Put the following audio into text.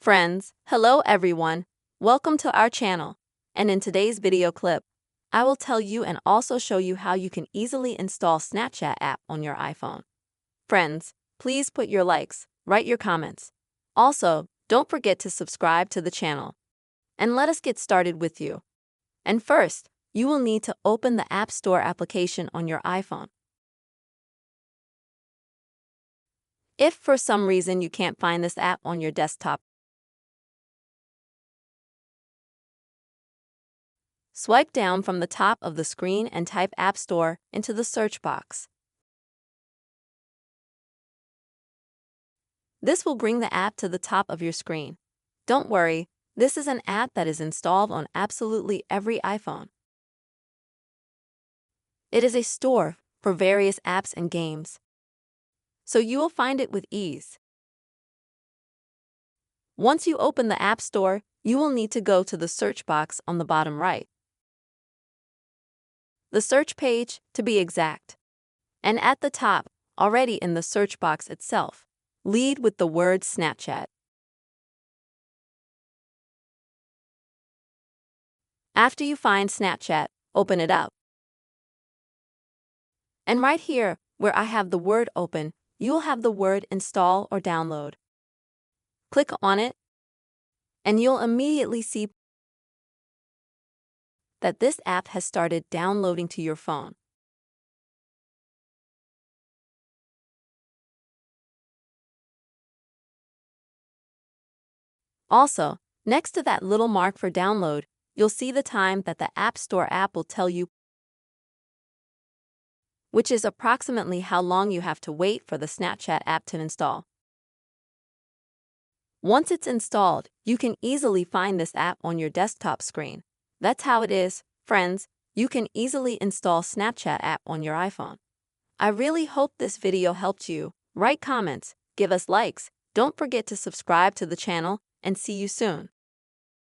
Friends, hello everyone. Welcome to our channel. And in today's video clip, I will tell you and also show you how you can easily install Snapchat app on your iPhone. Friends, please put your likes, write your comments. Also, don't forget to subscribe to the channel. And let us get started with you. And first, you will need to open the App Store application on your iPhone. If for some reason you can't find this app on your desktop, swipe down from the top of the screen and type App Store into the search box. This will bring the app to the top of your screen. Don't worry, this is an app that is installed on absolutely every iPhone. It is a store for various apps and games, so you will find it with ease. Once you open the App Store, you will need to go to the search box on the bottom right. The search page, to be exact. And at the top, already in the search box itself, lead with the word Snapchat. After you find Snapchat, open it up. And right here, where I have the word open, you will have the word install or download. Click on it, and you'll immediately see that this app has started downloading to your phone. Also, next to that little mark for download, you'll see the time that the App Store app will tell you, which is approximately how long you have to wait for the Snapchat app to install. Once it's installed, you can easily find this app on your desktop screen. That's how it is, friends. You can easily install Snapchat app on your iPhone. I really hope this video helped you. Write comments, give us likes, don't forget to subscribe to the channel, and see you soon.